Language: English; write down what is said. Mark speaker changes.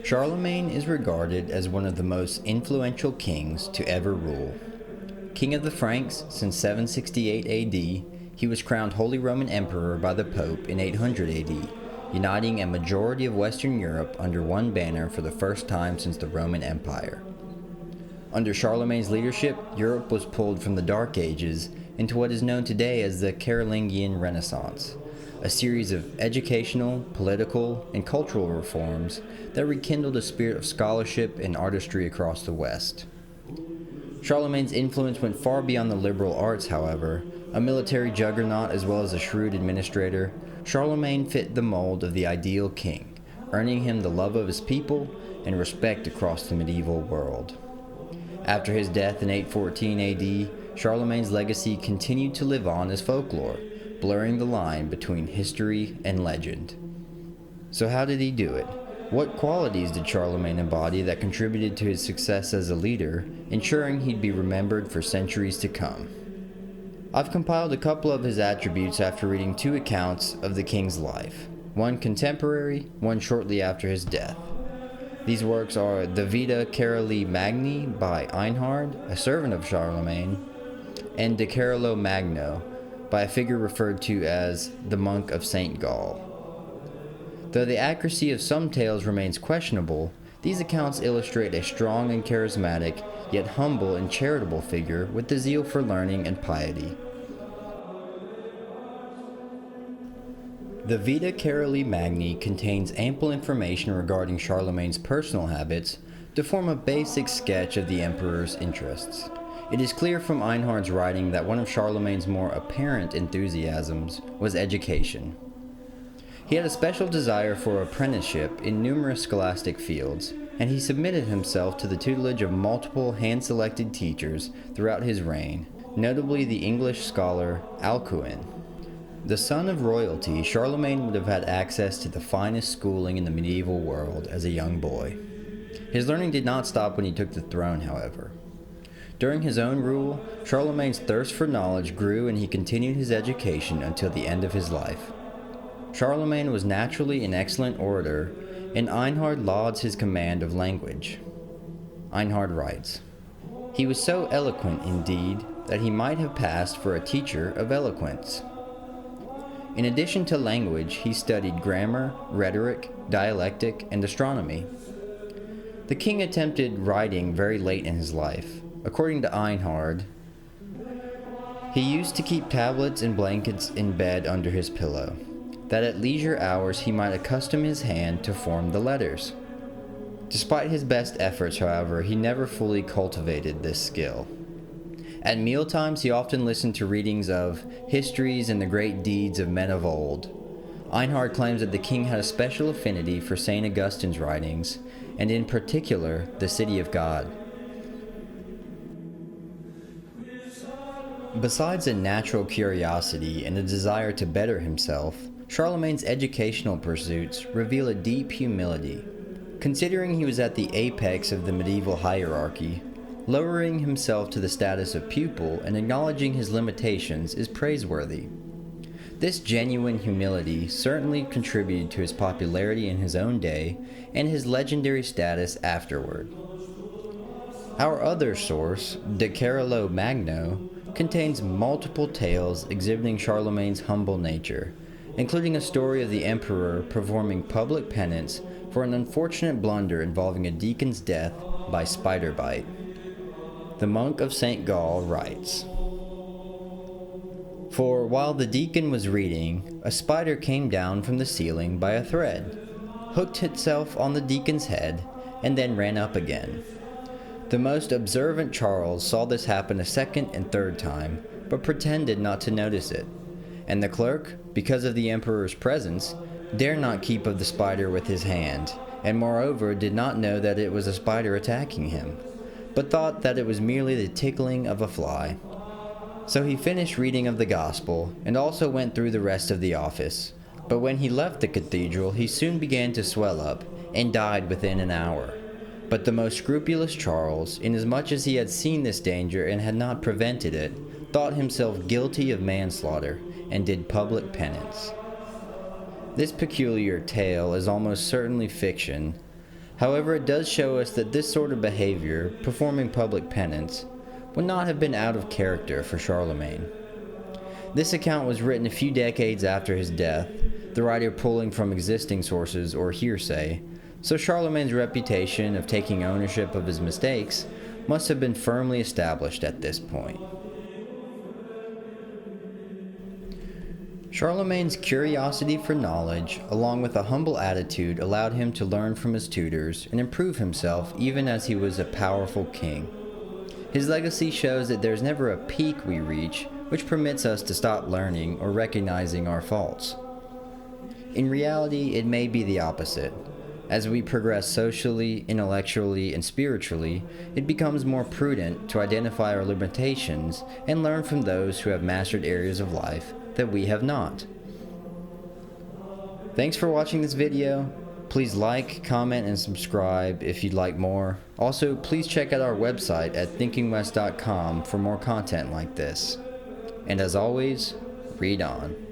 Speaker 1: Charlemagne is regarded as one of the most influential kings to ever rule. King of the Franks since 768 AD, he was crowned Holy Roman Emperor by the Pope in 800 AD, uniting a majority of Western Europe under one banner for the first time since the Roman Empire. Under Charlemagne's leadership, Europe was pulled from the Dark Ages into what is known today as the Carolingian Renaissance, a series of educational, political, and cultural reforms that rekindled a spirit of scholarship and artistry across the West. Charlemagne's influence went far beyond the liberal arts, however. A military juggernaut as well as a shrewd administrator, Charlemagne fit the mold of the ideal king, earning him the love of his people and respect across the medieval world. After his death in 814 AD, Charlemagne's legacy continued to live on as folklore, blurring the line between history and legend. So how did he do it? What qualities did Charlemagne embody that contributed to his success as a leader, ensuring he'd be remembered for centuries to come? I've compiled a couple of his attributes after reading two accounts of the king's life, one contemporary, one shortly after his death. These works are the Vita Caroli Magni by Einhard, a servant of Charlemagne, and De Carolo Magno, by a figure referred to as the Monk of St. Gall. Though the accuracy of some tales remains questionable, these accounts illustrate a strong and charismatic, yet humble and charitable figure with the zeal for learning and piety. The Vita Caroli Magni contains ample information regarding Charlemagne's personal habits to form a basic sketch of the emperor's interests. It is clear from Einhard's writing that one of Charlemagne's more apparent enthusiasms was education. He had a special desire for apprenticeship in numerous scholastic fields, and he submitted himself to the tutelage of multiple hand-selected teachers throughout his reign, notably the English scholar Alcuin. The son of royalty, Charlemagne would have had access to the finest schooling in the medieval world as a young boy. His learning did not stop when he took the throne, however. During his own rule, Charlemagne's thirst for knowledge grew and he continued his education until the end of his life. Charlemagne was naturally an excellent orator, and Einhard lauds his command of language. Einhard writes, "He was so eloquent, indeed, that he might have passed for a teacher of eloquence." In addition to language, he studied grammar, rhetoric, dialectic, and astronomy. The king attempted writing very late in his life. According to Einhard, he used to keep tablets and blankets in bed under his pillow, that at leisure hours he might accustom his hand to form the letters. Despite his best efforts, however, he never fully cultivated this skill. At mealtimes, he often listened to readings of histories and the great deeds of men of old. Einhard claims that the king had a special affinity for St. Augustine's writings, and in particular, the City of God. Besides a natural curiosity and a desire to better himself, Charlemagne's educational pursuits reveal a deep humility. Considering he was at the apex of the medieval hierarchy, lowering himself to the status of pupil and acknowledging his limitations is praiseworthy. This genuine humility certainly contributed to his popularity in his own day and his legendary status afterward. Our other source, De Carolo Magno, contains multiple tales exhibiting Charlemagne's humble nature, including a story of the emperor performing public penance for an unfortunate blunder involving a deacon's death by spider bite. The Monk of St. Gall writes, "For while the deacon was reading, a spider came down from the ceiling by a thread, hooked itself on the deacon's head, and then ran up again. The most observant Charles saw this happen a second and third time, but pretended not to notice it, and the clerk, because of the emperor's presence, dare not keep of the spider with his hand, and moreover did not know that it was a spider attacking him, but thought that it was merely the tickling of a fly. So he finished reading of the gospel, and also went through the rest of the office, but when he left the cathedral he soon began to swell up, and died within an hour. But the most scrupulous Charles, inasmuch as he had seen this danger and had not prevented it, thought himself guilty of manslaughter, and did public penance." This peculiar tale is almost certainly fiction, However, it does show us that this sort of behavior, performing public penance, would not have been out of character for Charlemagne. This account was written a few decades after his death, the writer pulling from existing sources or hearsay, so Charlemagne's reputation of taking ownership of his mistakes must have been firmly established at this point. Charlemagne's curiosity for knowledge, along with a humble attitude, allowed him to learn from his tutors and improve himself even as he was a powerful king. His legacy shows that there's never a peak we reach which permits us to stop learning or recognizing our faults. In reality, it may be the opposite. As we progress socially, intellectually, and spiritually, it becomes more prudent to identify our limitations and learn from those who have mastered areas of life that we have not. Thanks for watching this video. Please like, comment, and subscribe if you'd like more. Also, please check out our website at thinkingwest.com for more content like this. And as always, read on.